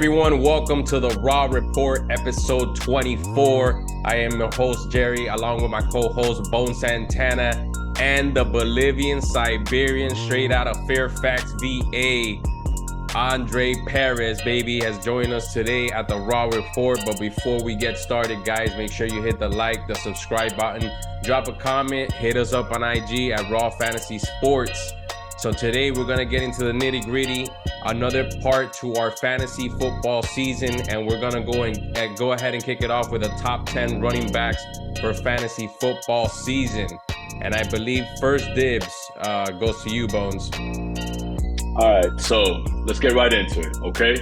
everyone? Welcome to the Raw Report, episode 24. I am your host, Jerry, along with my co-host, Santana, and the Bolivian Siberian, straight out of Fairfax, VA. Andre Perez, baby, has joined us today at the Raw Report. But before we get started, guys, make sure you hit the like, the subscribe button, drop a comment, hit us up on IG at Raw Fantasy Sports. So today we're going to get into the nitty-gritty, another part to our fantasy football season, and we're going to go ahead and kick it off with the top 10 running backs for fantasy football season. And I believe first dibs goes to you, Bones. All right, so let's get right into it, okay?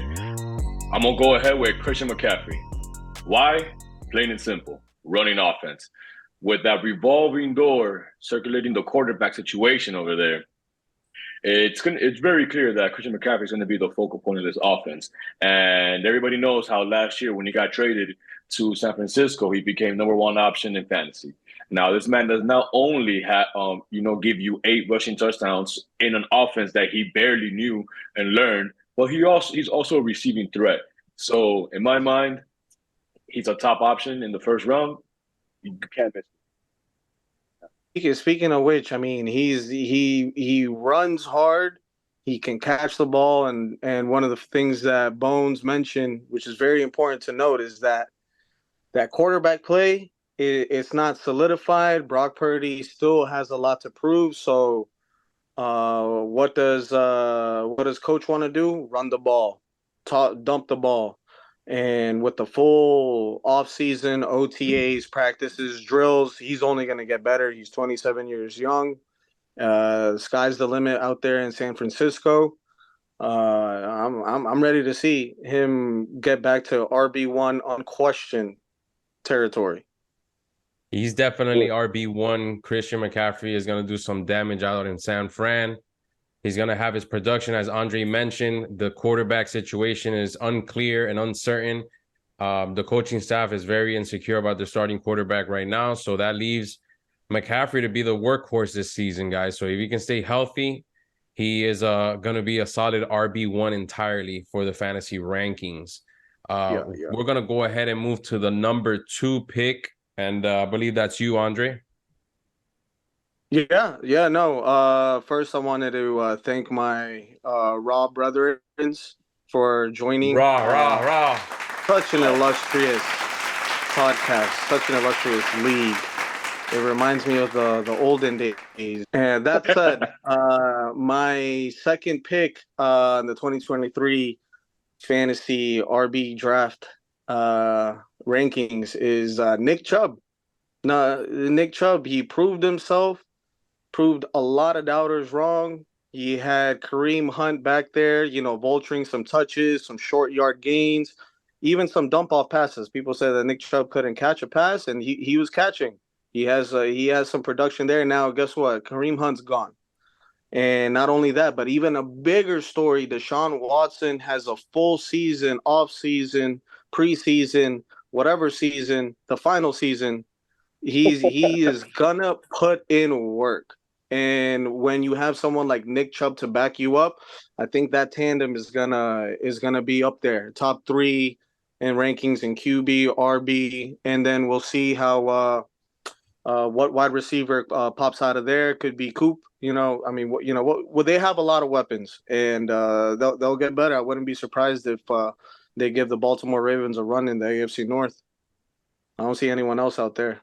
I'm going to go ahead with Christian McCaffrey. Why? Plain and simple, running offense. With that revolving door circulating the quarterback situation over there, it's very clear that Christian McCaffrey is going to be the focal point of this offense. And everybody knows how last year when he got traded to San Francisco, he became number one option in fantasy. Now, this man does not only give you 8 rushing touchdowns in an offense that he barely knew and learned, but he's also a receiving threat. So, in my mind, he's a top option in the first round. You can't miss him. Speaking of which, I mean, he runs hard. He can catch the ball, and one of the things that Bones mentioned, which is very important to note, is that quarterback play. It's not solidified. Brock Purdy still has a lot to prove. So, what does Coach want to do? Run the ball, dump the ball, and with the full offseason, OTAs, practices, drills, he's only going to get better. He's 27 years young. Sky's the limit out there in San Francisco. I'm ready to see him get back to RB1 unquestioned territory. He's definitely RB1. Christian McCaffrey is going to do some damage out in San Fran. He's going to have his production, as Andre mentioned. The quarterback situation is unclear and uncertain. The coaching staff is very insecure about their starting quarterback right now. So that leaves McCaffrey to be the workhorse this season, guys. So if he can stay healthy, he is going to be a solid RB1 entirely for the fantasy rankings. We're going to go ahead and move to the number 2 pick. And I believe that's you, Andre. First, I wanted to thank my Raw brethren for joining. Raw. Such an illustrious podcast, such an illustrious league. It reminds me of the olden days. And that said, my second pick in the 2023 fantasy RB draft rankings is Nick Chubb. Now, Nick Chubb, he proved himself, proved a lot of doubters wrong. He had Kareem Hunt back there, vulturing some touches, some short yard gains, even some dump-off passes. People said that Nick Chubb couldn't catch a pass, and he was catching. He has some production there. Now, guess what? Kareem Hunt's gone. And not only that, but even a bigger story, Deshaun Watson has a full season, off-season, preseason, whatever season, the final season, he is gonna put in work. And when you have someone like Nick Chubb to back you up, I think that tandem is gonna be up there, top 3 in rankings in QB, RB, and then we'll see how what wide receiver pops out of there. Could be Coop. They have a lot of weapons, and they'll get better. I wouldn't be surprised if they give the Baltimore Ravens a run in the AFC North. I don't see anyone else out there.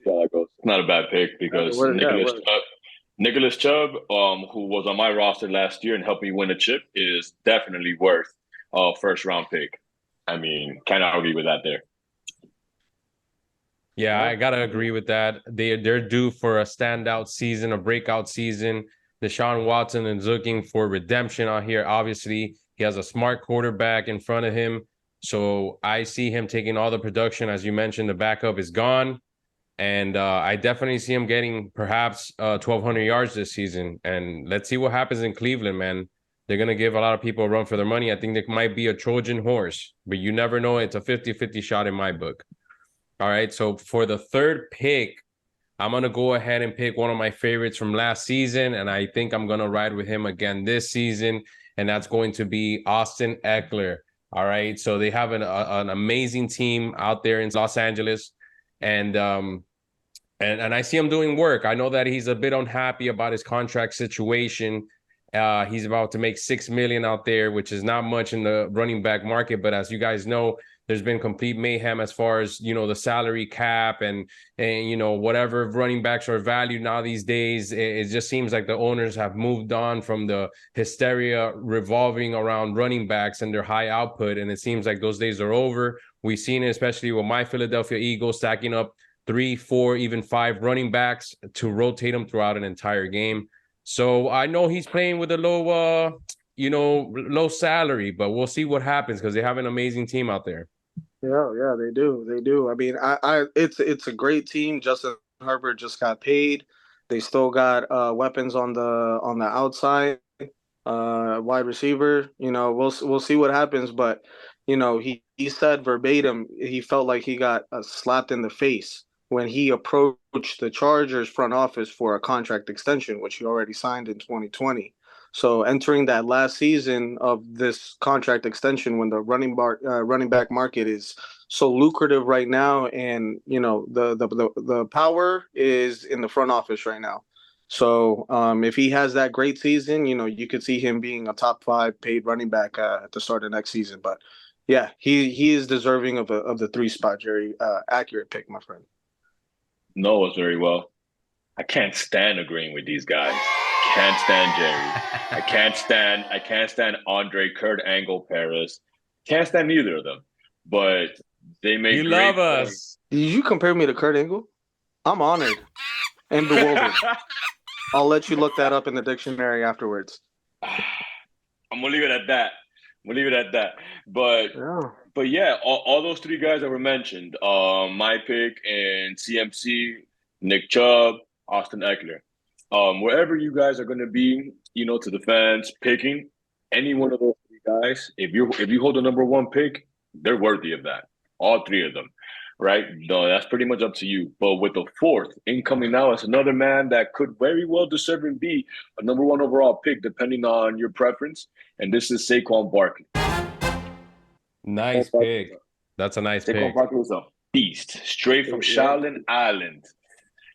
Yeah, that goes. It's not a bad pick because Nicholas Chubb, who was on my roster last year and helped me win a chip, is definitely worth a first-round pick. I mean, can't argue with that there. Yeah, I got to agree with that. They're due for a standout season, a breakout season. Deshaun Watson is looking for redemption out here. Obviously, he has a smart quarterback in front of him. So I see him taking all the production. As you mentioned, the backup is gone. And I definitely see him getting perhaps 1,200 yards this season. And let's see what happens in Cleveland, man. They're going to give a lot of people a run for their money. I think there might be a Trojan horse, but you never know. It's a 50-50 shot in my book. All right, so for the third pick, I'm going to go ahead and pick one of my favorites from last season, and I think I'm going to ride with him again this season. and that's going to be Austin Eckler. All right, so they have an amazing team out there in Los Angeles, and I see him doing work. I know that he's a bit unhappy about his contract situation. He's about to make $6 million out there, which is not much in the running back market. But as you guys know, there's been complete mayhem as far as, you know, the salary cap and you know, whatever running backs are valued now these days. It just seems like the owners have moved on from the hysteria revolving around running backs and their high output. And it seems like those days are over. We've seen it, especially with my Philadelphia Eagles stacking up 3, 4, even 5 running backs to rotate them throughout an entire game. So I know he's playing with a low, low salary, but we'll see what happens because they have an amazing team out there. Yeah, they do. I mean, it's a great team. Justin Herbert just got paid. They still got weapons on the outside, wide receiver. You know, we'll see what happens, but you know, he said verbatim he felt like he got slapped in the face when he approached the Chargers front office for a contract extension, which he already signed in 2020. So entering that last season of this contract extension, when the running back market is so lucrative right now, and you know the power is in the front office right now. So if he has that great season, you know you could see him being a top 5 paid running back at the start of next season. But yeah, he is deserving of the 3 spot, Jerry. Accurate pick, my friend. Knows very well. I can't stand agreeing with these guys. Can't stand Jerry. I can't stand Andre, Kurt Angle, Paris. Can't stand neither of them. But they make you love us. Points. Did you compare me to Kurt Angle? I'm honored and bewildered. I'll let you look that up in the dictionary afterwards. I'm gonna leave it at that. But yeah, all those 3 guys that were mentioned, my pick and CMC, Nick Chubb, Austin Eckler. Wherever you guys are going to be, you know, to the fans, picking any one of those 3 guys, if you hold the number 1 pick, they're worthy of that. All 3 of them, right? No, that's pretty much up to you. But with the 4th incoming now, it's another man that could very well deserve and be a number 1 overall pick, depending on your preference. And this is Saquon Barkley. Nice pick. That's a nice pick. Saquon Barkley was a beast, straight from Shaolin Island.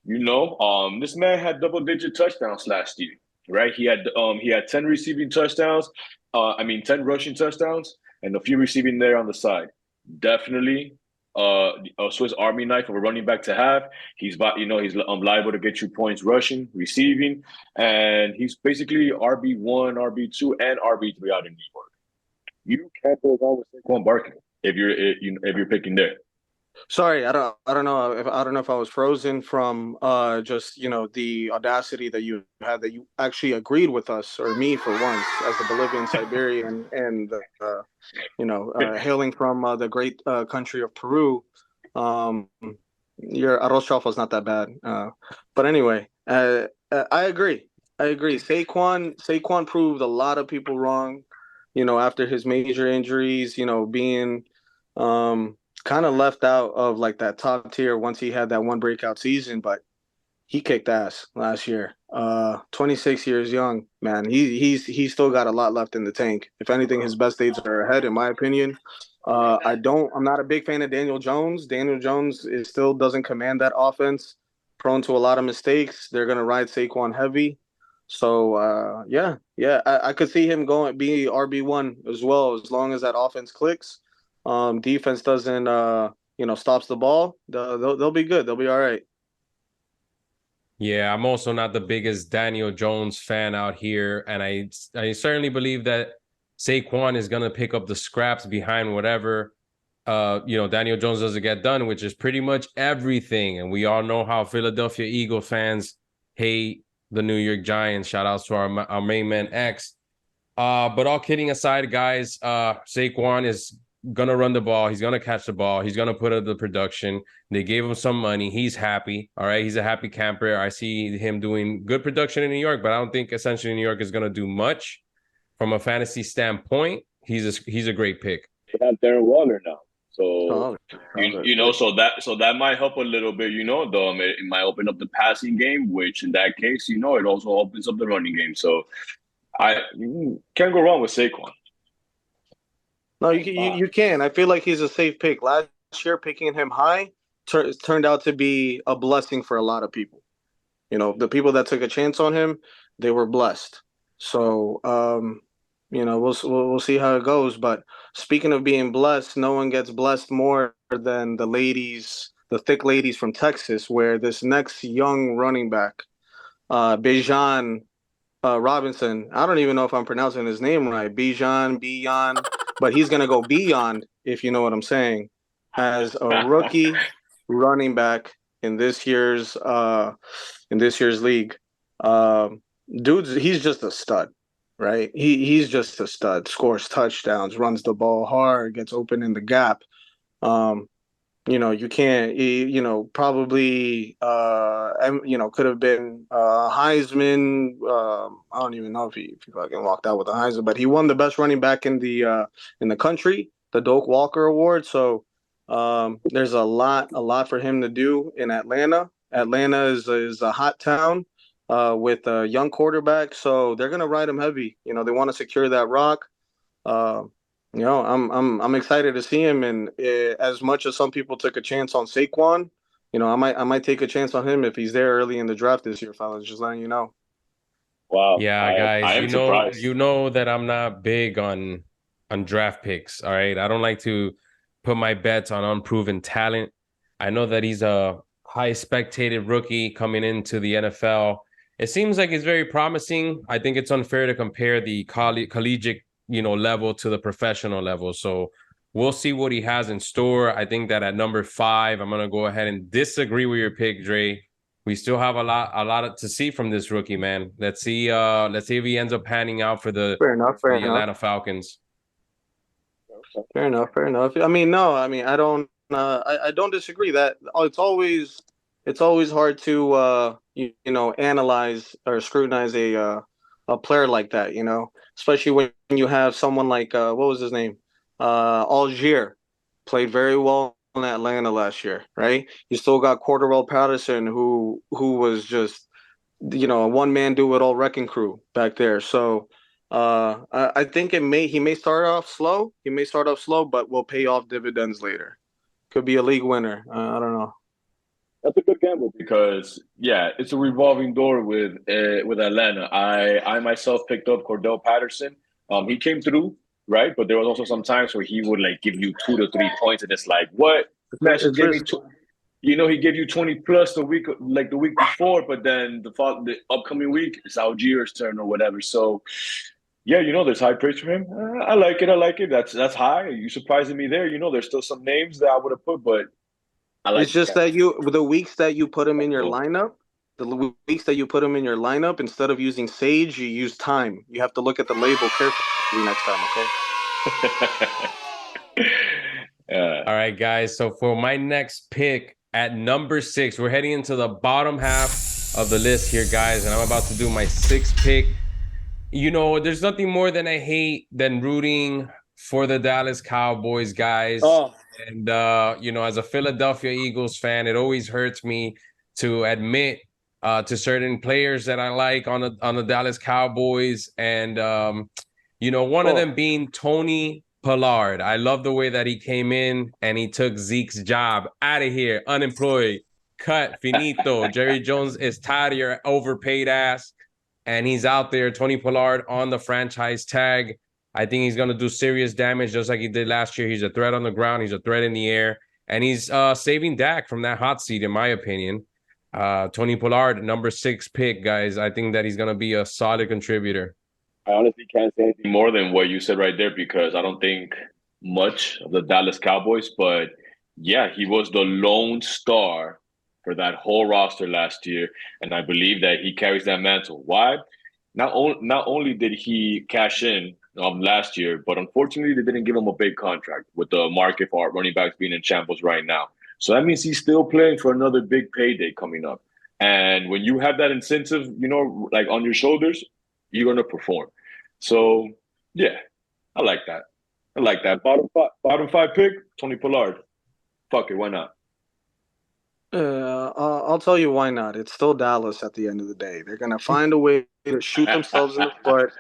You know, this man had double-digit touchdowns last year, right? He had 10 receiving touchdowns. 10 rushing touchdowns, and a few receiving there on the side. Definitely, a Swiss Army knife of a running back to have. He's liable to get you points rushing, receiving, and he's basically RB1, RB2, and RB3 out in New York. You can't go wrong with Saquon Barkley if you're picking there. Sorry, I don't know if I was frozen from just you know the audacity that you had, that you actually agreed with us, or me for once, as the Bolivian Siberian and hailing from the great country of Peru. Your arroz chaufa is not that bad, but anyway, I agree. Saquon proved a lot of people wrong. You know, after his major injuries, you know, being kind of left out of like that top tier once he had that one breakout season, but he kicked ass last year. 26 years young, man. He's still got a lot left in the tank. If anything, his best days are ahead, in my opinion. I'm not a big fan of Daniel Jones. Daniel Jones still doesn't command that offense, prone to a lot of mistakes. They're gonna ride Saquon heavy. So I could see him be RB1 as well, as long as that offense clicks. Defense doesn't stops the ball. They'll be good. They'll be all right. Yeah, I'm also not the biggest Daniel Jones fan out here, and I certainly believe that Saquon is gonna pick up the scraps behind whatever Daniel Jones doesn't get done, which is pretty much everything. And we all know how Philadelphia Eagle fans hate the New York Giants. Shout outs to our main man X. But all kidding aside, guys, Saquon is gonna run the ball. He's gonna catch the ball. He's gonna put up the production. They gave him some money. He's happy. All right, he's a happy camper. I see him doing good production in New York, but I don't think essentially New York is gonna do much from a fantasy standpoint. He's a great pick. They have Darren Waller now, so so that might help a little bit. Though it might open up the passing game, which in that case, it also opens up the running game. So You can't go wrong with Saquon. No, you can. I feel like he's a safe pick. Last year, picking him high turned out to be a blessing for a lot of people. You know, the people that took a chance on him, they were blessed. So, we'll see how it goes. But speaking of being blessed, no one gets blessed more than the ladies, the thick ladies from Texas, where this next young running back, Bijan Robinson. I don't even know if I'm pronouncing his name right. Bijan, but he's gonna go beyond, if you know what I'm saying. As a rookie running back in this year's league, he's just a stud, right? He's just a stud. Scores touchdowns, runs the ball hard, gets open in the gap. Um, you can't, probably, could have been Heisman. I don't even know if he fucking walked out with the Heisman, but he won the best running back in the country, the Doak Walker Award. So there's a lot for him to do in Atlanta. Atlanta is a hot town with a young quarterback, so they're gonna ride him heavy. They want to secure that rock. Uh, I'm excited to see him, and as much as some people took a chance on Saquon, I might take a chance on him if he's there early in the draft this year, fellas. Just letting you know. Wow, Yeah, I guys, am surprised. you know that I'm not big on draft picks. All right, I don't like to put my bets on unproven talent. I know that he's a high spectated rookie coming into the NFL. It seems like he's very promising. I think it's unfair to compare the collegiate, level to the professional level. So we'll see what he has in store. I think that at number 5, I'm gonna go ahead and disagree with your pick, Dre. We still have a lot to see from this rookie, man. Let's see if he ends up panning out for the Fair enough. for Fair the enough. Atlanta Falcons. Fair enough. Fair enough. I mean, no. I mean, I don't. I don't disagree that it's always hard to analyze or scrutinize a player like that. Especially when you have someone like what was his name, Algier, played very well in Atlanta last year, right? You still got Cordarrelle Patterson, who was just a one man do it all wrecking crew back there. So I think he may start off slow. He may start off slow, but will pay off dividends later. Could be a league winner. I don't know. That's a good gamble because yeah, it's a revolving door with Atlanta. I myself picked up Cordell Patterson. He came through, right? But there was also some times where he would like give you 2 to 3 points, and it's like, what? Man, she It's gave me risky. he gave you 20 plus the week before, but then the upcoming week it's Algier's turn or whatever. So yeah, there's high praise for him. I like it. I like it. That's high. You surprising me there. There's still some names that I would have put, but I like It's the just cat. that the weeks that you put him in your So, lineup, weeks that you put him in your lineup, instead of using Sage, you use Time. You have to look at the label carefully next time. Okay. yeah. All right, guys. So for my next pick at number 6, we're heading into the bottom half of the list here, guys, and I'm about to do my 6th pick. There's nothing more than I hate than rooting for the Dallas Cowboys, guys. Oh, And as a Philadelphia Eagles fan, it always hurts me to admit to certain players that I like on the Dallas Cowboys, and one of oh, them being Tony Pollard. I love the way that he came in and he took Zeke's job. Out of here, unemployed, cut, finito. Jerry Jones is tired of your overpaid ass, and he's out there. Tony Pollard on the franchise tag. I think he's going to do serious damage just like he did last year. He's a threat on the ground. He's a threat in the air. And he's saving Dak from that hot seat, in my opinion. Tony Pollard, number 6 pick, guys. I think that he's going to be a solid contributor. I honestly can't say anything more than what you said right there because I don't think much of the Dallas Cowboys, but yeah, he was the lone star for that whole roster last year, and I believe that he carries that mantle. Why? Not only did he cash in last year, but unfortunately they didn't give him a big contract with the market for running backs being in shambles right now. So that means he's still playing for another big payday coming up. And when you have that incentive, like on your shoulders, you're gonna perform. So yeah, I like that. I like that. Bottom five pick, Tony Pollard. Fuck it, why not? I'll tell you why not. It's still Dallas at the end of the day. They're gonna find a way to shoot themselves in the foot.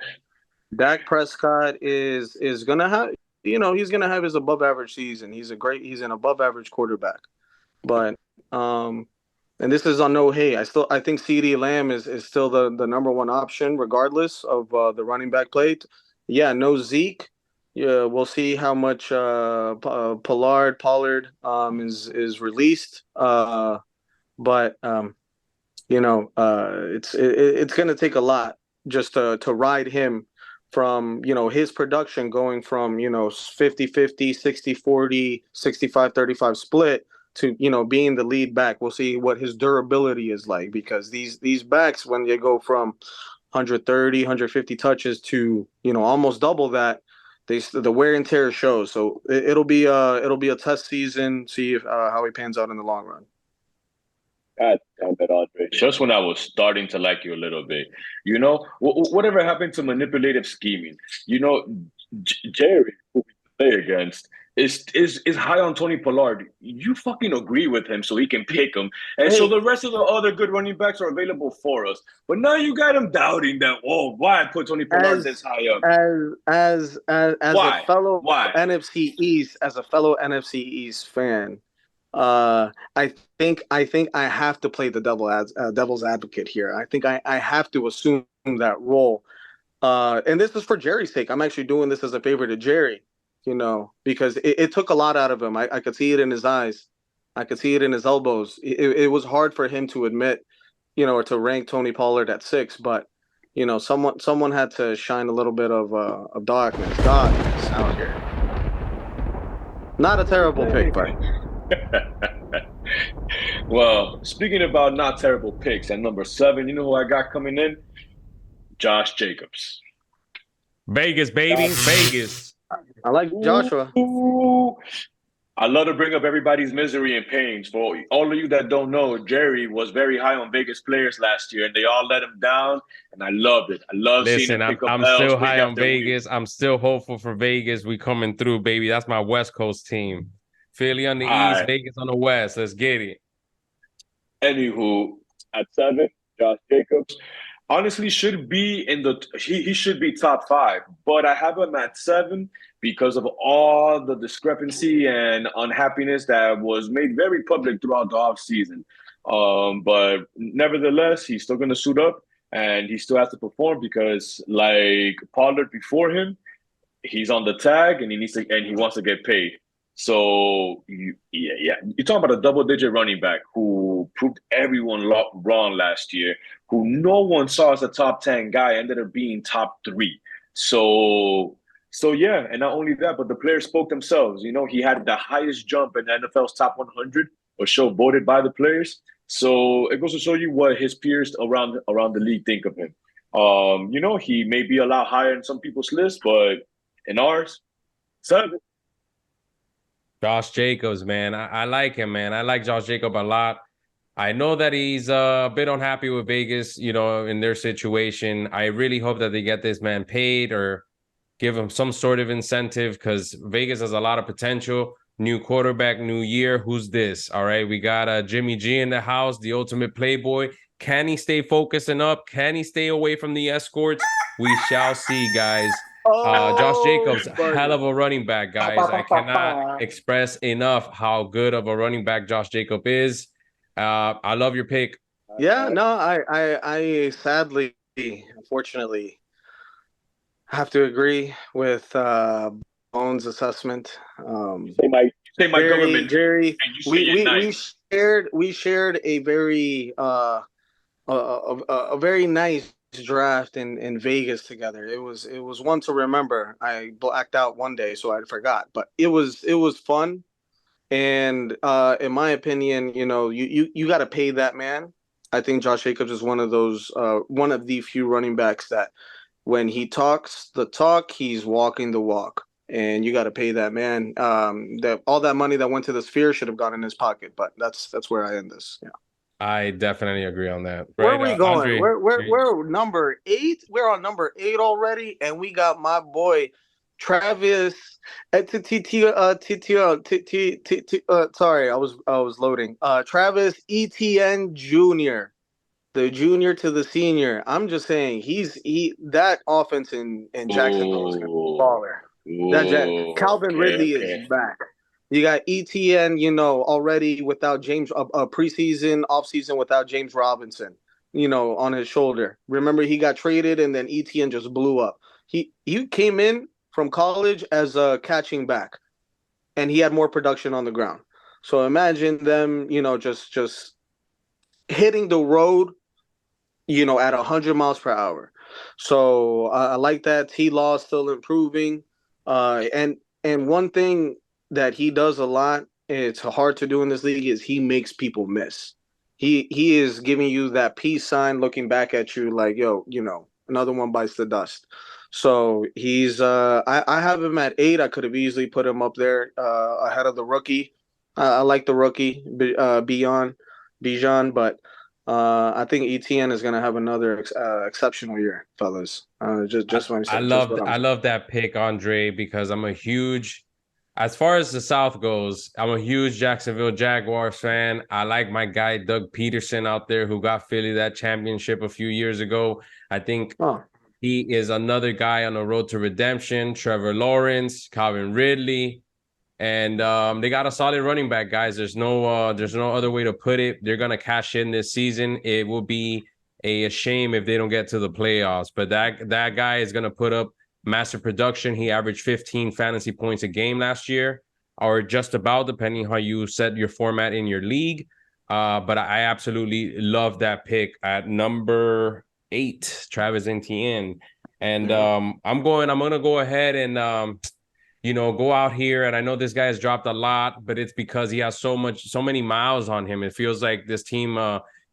Dak Prescott is gonna have, he's gonna have his above average season. He's an above average quarterback. But and this is on no hey. I think CeeDee Lamb is still the number one option regardless of the running back play. Yeah, no Zeke. Yeah, we'll see how much Pollard is released. But it's going to take a lot just to ride him from, his production going from, 50-50, 60-40, 65-35 split to, being the lead back. We'll see what his durability is like, because these backs, when they go from 130, 150 touches to, almost double that, the wear and tear shows. So it'll be a test season. See how he pans out in the long run. God damn it, Andre. Just when I was starting to like you a little bit, whatever happened to manipulative scheming? Jerry, who we play against, is high on Tony Pollard. You fucking agree with him so he can pick him, and so the rest of the other good running backs are available for us. But now you got him doubting that. Oh, why put Tony Pollard this high up? As Why? a fellow Why? NFC East fan, I think I have to play the devil's advocate here. I think I have to assume that role. And this is for Jerry's sake. I'm actually doing this as a favor to Jerry, because it took a lot out of him. I could see it in his eyes. I could see it in his elbows. It was hard for him to admit, or to rank Tony Pollard at 6, but someone had to shine a little bit of darkness out here. Not a terrible pick, but well, speaking about not terrible picks, at number 7, you know who I got coming in? Josh Jacobs. Vegas, baby. Vegas. I like Joshua. Ooh. I love to bring up everybody's misery and pains. For all of you that don't know, Jerry was very high on Vegas players last year, and they all let him down, and I loved it. I love seeing him pick up I'm L's still week high on after Vegas. week. I'm still hopeful for Vegas. We coming through, baby. That's my West Coast team. Philly on the East, Vegas on the West. Let's get it. Anywho, at 7, Josh Jacobs honestly should be he should be top 5, but I have him at 7 because of all the discrepancy and unhappiness that was made very public throughout the offseason. But nevertheless, he's still going to suit up, and he still has to perform because, like Pollard before him, he's on the tag and he wants to get paid. So you're talking about a double-digit running back who proved everyone wrong last year, who no one saw as a top 10 guy, ended up being top 3. So yeah, and not only that, but the players spoke themselves. He had the highest jump in the NFL's top 100, or so voted by the players. So it goes to show you what his peers around the league think of him. He may be a lot higher in some people's lists, but in ours, 7. Josh Jacobs, man. I like him, man. I like Josh Jacobs a lot. I know that he's a bit unhappy with Vegas, in their situation. I really hope that they get this man paid or give him some sort of incentive, because Vegas has a lot of potential. New quarterback, new year. Who's this? All right, we got Jimmy G in the house, the ultimate playboy. Can he stay focused and up? Can he stay away from the escorts? We shall see, guys. Josh Jacobs, hell of a running back, guys. I cannot express enough how good of a running back Josh Jacobs is. I love your pick. Yeah, no, I sadly, unfortunately, have to agree with Bones' assessment. Say my government, Jerry. We shared a very a very nice draft in Vegas together. It was one to remember. I blacked out one day, so I forgot, but it was fun. And in my opinion, you got to pay that man. I think Josh Jacobs is one of the few running backs that when he talks the talk, he's walking the walk. And you got to pay that man. All that money that went to the Sphere should have gone in his pocket. But that's where I end this. Yeah. I definitely agree on that. Right, where are we going? We're number 8. We're on number 8 already, and we got my boy Travis. Sorry, I was loading. Travis Etienne Jr. the junior to the senior. I'm just saying that offense in Jacksonville is going to be Oh, baller. Calvin okay, Ridley is okay. back. You got ETN, already without James, a preseason, offseason without James Robinson, on his shoulder. Remember, he got traded and then ETN just blew up. He came in from college as a catching back, and he had more production on the ground. So imagine them, just hitting the road, at 100 miles per hour. So I like that. T-Law still improving. And one thing that he does a lot, it's hard to do in this league, is he makes people miss. He is giving you that peace sign, looking back at you like, yo, another one bites the dust. So he's I have him at 8. I could have easily put him up there ahead of the rookie. I like the rookie, Bijan, but I think ETN is going to have another exceptional year, fellas. Just what I'm I saying. Just loved what I'm I saying. love that pick, Andre, because as far as the South goes, I'm a huge Jacksonville Jaguars fan. I like my guy Doug Peterson out there who got Philly that championship a few years ago. I think Oh, he is another guy on the road to redemption. Trevor Lawrence, Calvin Ridley, and they got a solid running back, guys. There's no other way to put it. They're gonna cash in this season. It will be a shame if they don't get to the playoffs. But that guy is gonna put up massive production. He averaged 15 fantasy points a game last year, or just about, depending how you set your format in your league. But I absolutely love that pick at number 8, Travis Etienne. And yeah. I'm gonna go ahead and go out here. And I know this guy has dropped a lot, but it's because he has so many miles on him. It feels like this team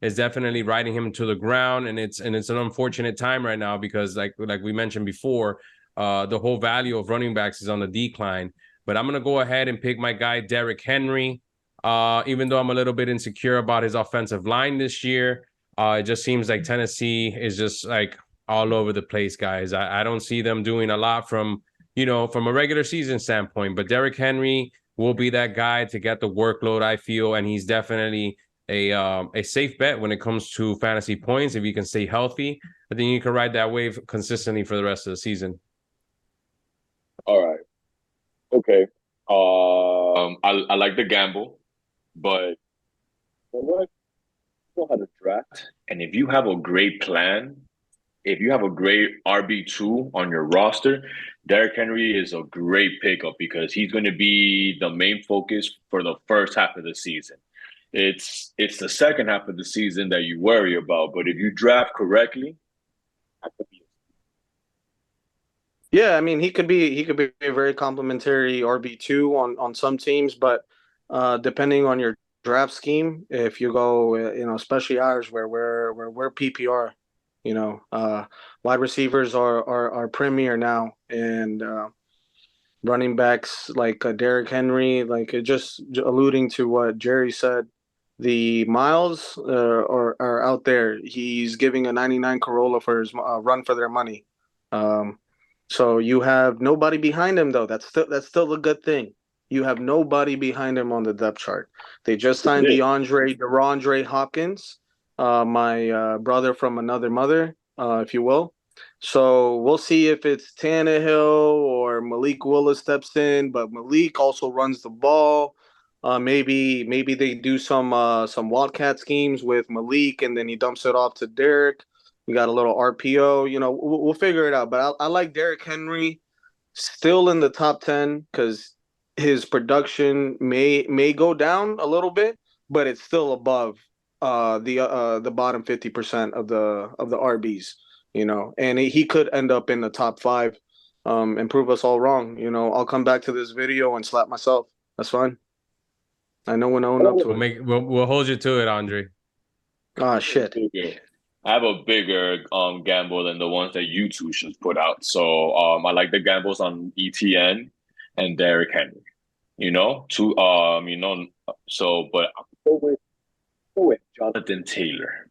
is definitely riding him to the ground, and it's an unfortunate time right now because like we mentioned before, the whole value of running backs is on the decline. But I'm gonna go ahead and pick my guy Derrick Henry. Even though I'm a little bit insecure about his offensive line this year, it just seems like Tennessee is just like all over the place, guys. I don't see them doing a lot from a regular season standpoint. But Derrick Henry will be that guy to get the workload, I feel, and he's definitely a safe bet when it comes to fantasy points. If you can stay healthy, I think you can ride that wave consistently for the rest of the season. All right. Okay. I like the gamble, but you know what? You know how to draft. And if you have a great plan, if you have a great RB2 on your roster, Derrick Henry is a great pickup because he's going to be the main focus for the first half of the season. It's the second half of the season that you worry about. But if you draft correctly, that could be. Yeah, I mean he could be a very complimentary RB2 on some teams, but depending on your draft scheme, if you go, especially ours where we're PPR, wide receivers are premier now, and running backs like Derrick Henry, like just alluding to what Jerry said, the miles are out there. He's giving a 99 Corolla for his run for their money. Um, so you have nobody behind him though. That's still a good thing. You have nobody behind him on the depth chart. They just This is signed it. DeAndre Hopkins, my brother from another mother, if you will. So we'll see if it's Tannehill or Malik Willis steps in, but Malik also runs the ball. Maybe they do some wildcat schemes with Malik, and then he dumps it off to Derek. We got a little RPO. We'll figure it out. But I like Derrick Henry still in the top 10 because his production may go down a little bit, but it's still above the bottom 50% of the RBs. And he could end up in the top 5, and prove us all wrong. I'll come back to this video and slap myself. That's fine. I know when to own up to it. We'll hold you to it, Andre. Ah, shit. I have a bigger gamble than the ones that you two should put out. So I like the gambles on ETN and Derrick Henry. But I'll go with Jonathan Taylor.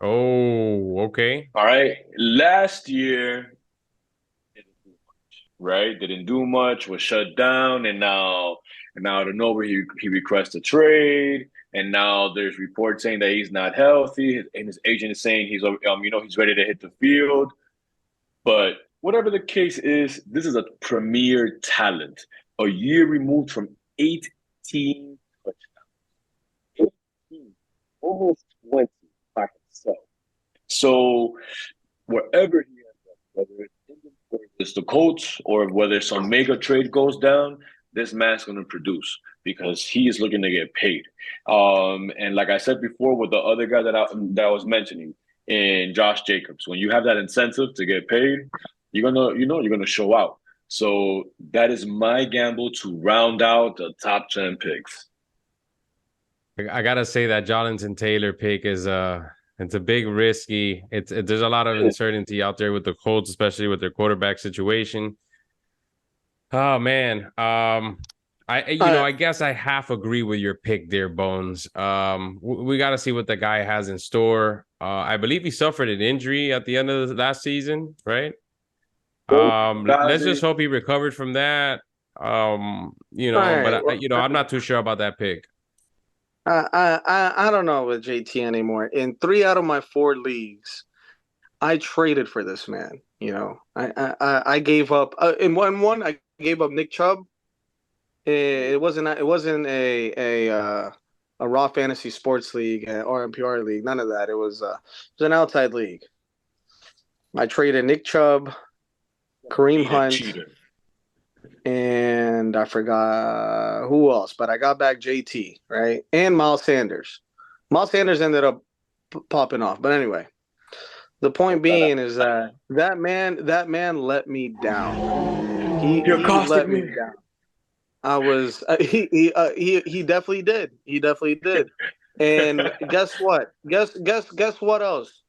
Oh, okay. All right. Last year, didn't do much, right? Didn't do much, was shut down, and now and now out of nowhere he requests a trade, and now there's reports saying that he's not healthy, and his agent is saying he's ready to hit the field. But whatever the case is, this is a premier talent, a year removed from 18 touchdowns, 18, almost 20 by himself. So wherever he ends up, whether it's the Colts or whether some mega trade goes down, this man's going to produce because he is looking to get paid. And like I said before, with the other guy that I was mentioning, in Josh Jacobs, when you have that incentive to get paid, you're gonna show out. So that is my gamble to round out the top 10 picks. I gotta say that Jonathan Taylor pick is it's a big risky. There's a lot of uncertainty out there with the Colts, especially with their quarterback situation. Oh man, I guess I half agree with your pick there, Bones. We got to see what the guy has in store. I believe he suffered an injury at the end of the last season, right? Let's just hope he recovered from that. Right, but I'm not too sure about that pick. I don't know with JT anymore. In 3 out of my 4 leagues, I traded for this man. I gave up in one. I gave up Nick Chubb. It wasn't a raw fantasy sports league or NPR league. None of that. It was an outside league. I traded Nick Chubb, Kareem Hunt, and I forgot who else, but I got back JT, right? And Miles Sanders. Miles Sanders ended up popping off. But anyway, the point being is that man let me down. He let me down. I was he definitely did. He definitely did. And guess what? Guess what else?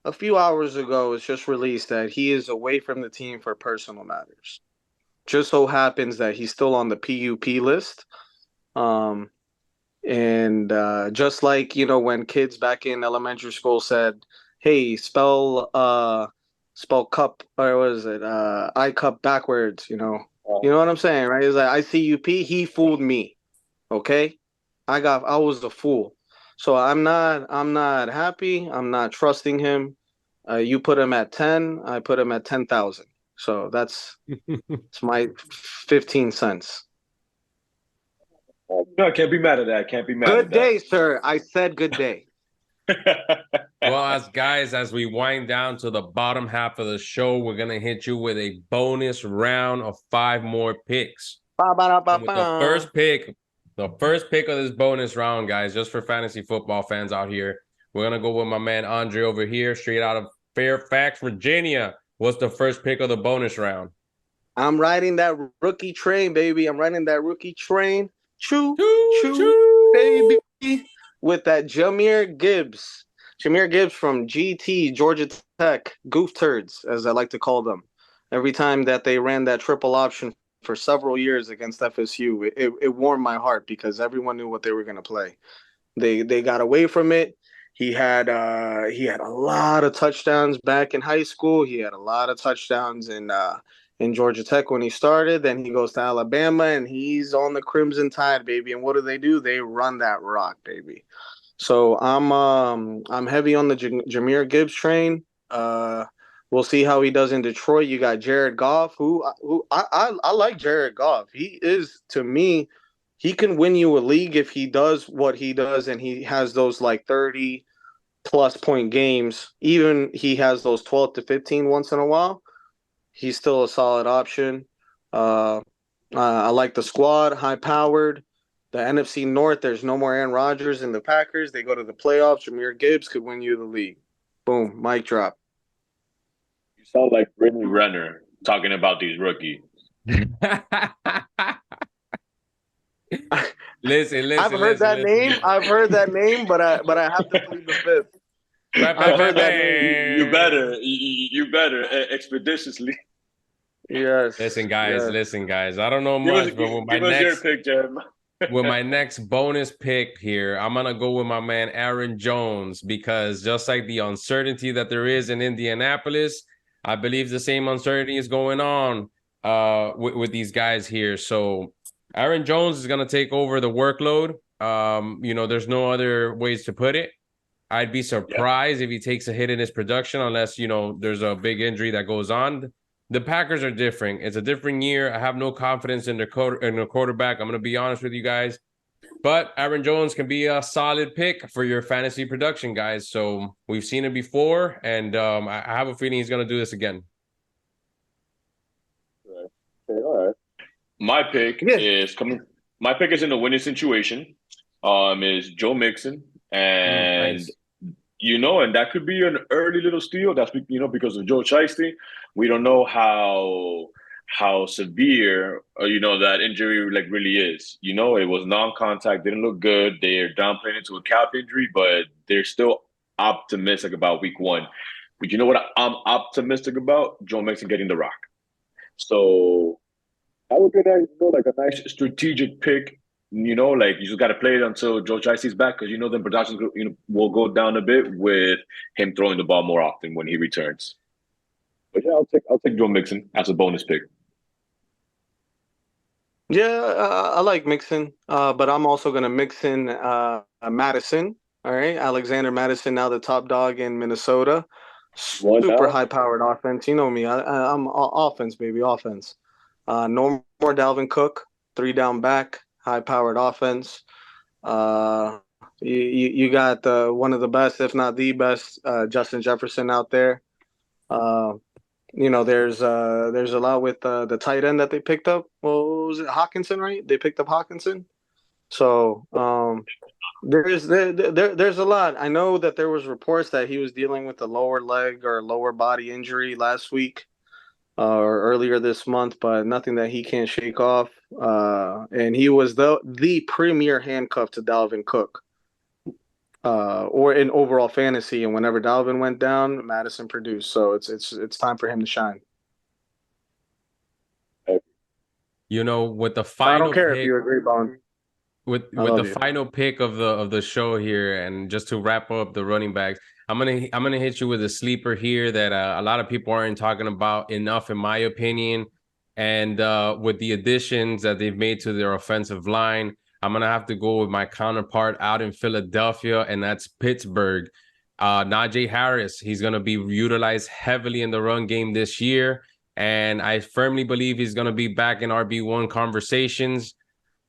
A few hours ago, it's just released that he is away from the team for personal matters. Just so happens that he's still on the PUP list. And just like, when kids back in elementary school said, hey, spell cup, or what is it? I cup backwards, You know what I'm saying, right? It's like ICUP, he fooled me. Okay? I was the fool. So I'm not happy. I'm not trusting him. You put him at 10, I put him at 10,000. So that's it's my 15 cents. No, I can't be mad at that. Can't be mad at that. Good day, sir. I said good day. Well, as we wind down to the bottom half of the show, we're going to hit you with a bonus round of 5 more picks. With the first pick of this bonus round, guys, just for fantasy football fans out here, we're going to go with my man Andre over here, straight out of Fairfax, Virginia. What's the first pick of the bonus round? I'm riding that rookie train, baby. I'm riding that rookie train. Choo, baby. With that Jahmyr Gibbs. Jahmyr Gibbs from GT, Georgia Tech, goof turds, as I like to call them. Every time that they ran that triple option for several years against FSU, it warmed my heart because everyone knew what they were going to play. They got away from it. He had a lot of touchdowns back in high school. He had a lot of touchdowns in Georgia Tech when he started. Then he goes to Alabama, and he's on the Crimson Tide, baby. And what do? They run that rock, baby. So I'm heavy on the Jahmyr Gibbs train. We'll see how he does in Detroit. You got Jared Goff, who I like Jared Goff. He is, to me, he can win you a league if he does what he does, and he has those like 30-plus point games. Even he has those 12 to 15 once in a while. He's still a solid option. I like the squad, high-powered. The NFC North, there's no more Aaron Rodgers in the Packers. They go to the playoffs. Jahmyr Gibbs could win you the league. Boom, mic drop. You sound like Brittany Renner talking about these rookies. Listen. I've heard that name, but I have to plead the fifth. I've heard that name. You better expeditiously. Yes. Listen, guys. I don't know much, but with my next bonus pick here, I'm gonna go with my man Aaron Jones, because just like the uncertainty that there is in Indianapolis, I believe the same uncertainty is going on with these guys here. So Aaron Jones is going to take over the workload. There's no other ways to put it. I'd be surprised if he takes a hit in his production unless, there's a big injury that goes on. The Packers are different. It's a different year. I have no confidence in the quarterback. I'm going to be honest with you guys. But Aaron Jones can be a solid pick for your fantasy production, guys. So we've seen it before, and I have a feeling he's going to do this again. Right. Okay, all right. My pick is coming. My pick is in a winning situation. Is Joe Mixon, and Nice. and that could be an early little steal. That's because of Joe Shiesty. We don't know how severe that injury really is. It was non-contact, didn't look good. They're downplaying it to a calf injury, but they're still optimistic about week 1. But you know what I'm optimistic about? Joe Mixon getting the rock. So I would get that, a nice strategic pick. You just got to play it until Joe Chicey's back because then production will go down a bit with him throwing the ball more often when he returns. But yeah, I'll take Joe Mixon as a bonus pick. Yeah, I like Mixon, but I'm also going to mix in Madison. All right, Alexander Madison, now the top dog in Minnesota. Super high-powered offense. You know me. I'm offense, baby, offense. No more Dalvin Cook, 3 down back, high-powered offense. You got one of the best, if not the best, Justin Jefferson out there. There's a lot with the tight end that they picked up. Well, what was it, Hawkinson, right? They picked up Hawkinson. So there's a lot. I know that there was reports that he was dealing with a lower leg or lower body injury last week or earlier this month, but nothing that he can't shake off. And he was the premier handcuff to Dalvin Cook. Or in overall fantasy, and whenever Dalvin went down, Madison produced. So it's time for him to shine. With the final I don't care pick, if you agree, Bone. with the final pick of the show here, and just to wrap up the running backs, I'm gonna hit you with a sleeper here that a lot of people aren't talking about enough, in my opinion. And with the additions that they've made to their offensive line, I'm going to have to go with my counterpart out in Philadelphia, and that's Pittsburgh. Najee Harris, he's going to be utilized heavily in the run game this year, and I firmly believe he's going to be back in RB1 conversations.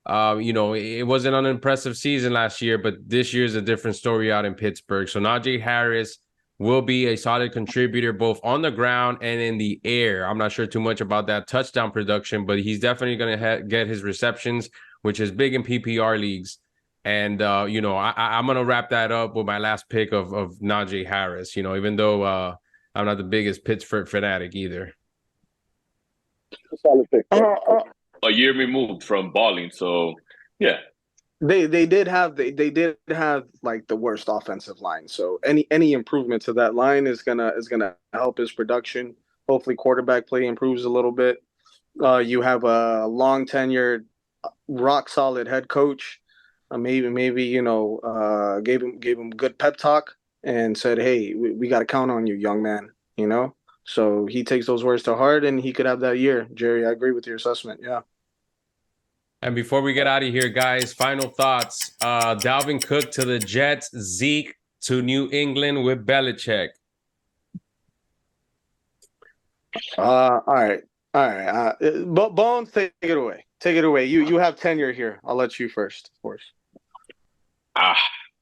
It wasn't an impressive season last year, but this year is a different story out in Pittsburgh. So Najee Harris will be a solid contributor both on the ground and in the air. I'm not sure too much about that touchdown production, but he's definitely going to get his receptions, which is big in PPR leagues. And, I'm going to wrap that up with my last pick of Najee Harris, even though I'm not the biggest Pittsburgh fanatic either. Solid pick. A year removed from balling, so yeah. They did have like the worst offensive line. So any improvement to that line is gonna help his production. Hopefully quarterback play improves a little bit. You have a long tenured, rock solid head coach. Maybe gave him good pep talk and said, "Hey, we got to count on you, young man." So he takes those words to heart, and he could have that year. Jerry, I agree with your assessment. Yeah. And before we get out of here, guys, final thoughts. Dalvin Cook to the Jets, Zeke to New England with Belichick. All right. Bones, take it away. Take it away. You have tenure here. I'll let you first, of course.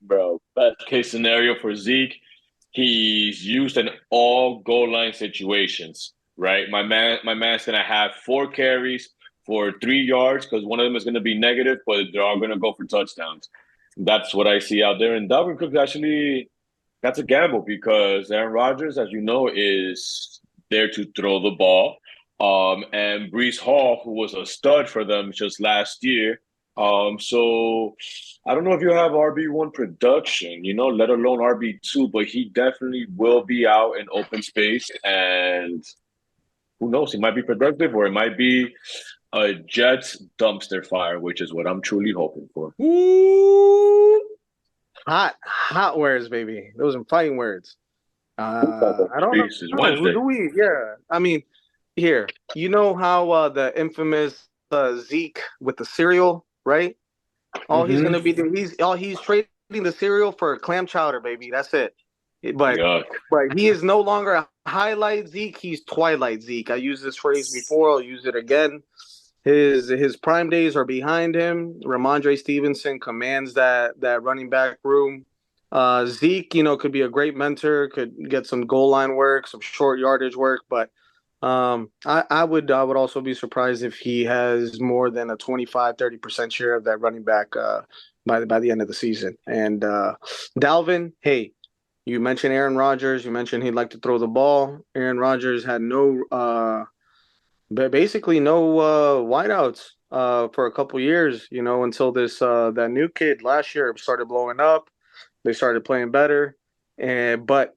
Bro, best case scenario for Zeke, he's used in all goal line situations, right? My man's gonna have 4 carries for 3 yards because one of them is gonna be negative, but they're all gonna go for touchdowns. That's what I see out there. And Dalvin Cook actually, that's a gamble because Aaron Rodgers, as you know, is there to throw the ball. And Breece Hall, who was a stud for them just last year. So I don't know if you have RB1 production, let alone RB2, but he definitely will be out in open space. And who knows, he might be productive or it might be a Jets dumpster fire, which is what I'm truly hoping for. Ooh. Hot words, baby. Those are fighting words. I don't know. Wednesday. Yeah. I mean, here, you know how the infamous Zeke with the cereal, right? All he's gonna be doing, he's trading the cereal for clam chowder, baby. That's it. But Yuck. but he is no longer a highlight Zeke. He's twilight Zeke. I used this phrase before. I'll use it again. His prime days are behind him. Ramondre Stevenson commands that running back room. Zeke, could be a great mentor, could get some goal line work, some short yardage work, but I would also be surprised if he has more than a 25-30% share of that running back by the end of the season. And Dalvin, hey, you mentioned Aaron Rodgers. You mentioned he'd like to throw the ball. Aaron Rodgers had basically no wideouts for a couple years, until that new kid last year started blowing up. They started playing better, but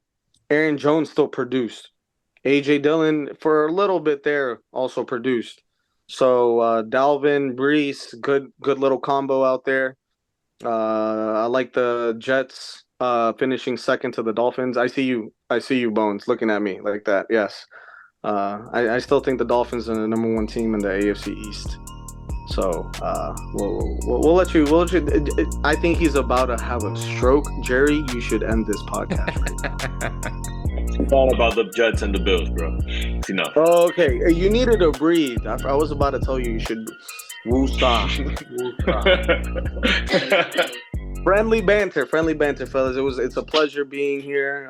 Aaron Jones still produced. A.J. Dillon for a little bit there also produced. So Dalvin, Brees, good little combo out there. I like the Jets finishing second to the Dolphins. I see you, Bones, looking at me like that. Yes. I still think the Dolphins are the number one team in the AFC East. So we'll let you. I think he's about to have a stroke. Jerry, you should end this podcast right now. It's all about the Jets and the Bills, bro. It's enough. Oh, okay. You needed to breathe. I was about to tell you should woo-saw. Friendly banter, fellas. It's a pleasure being here.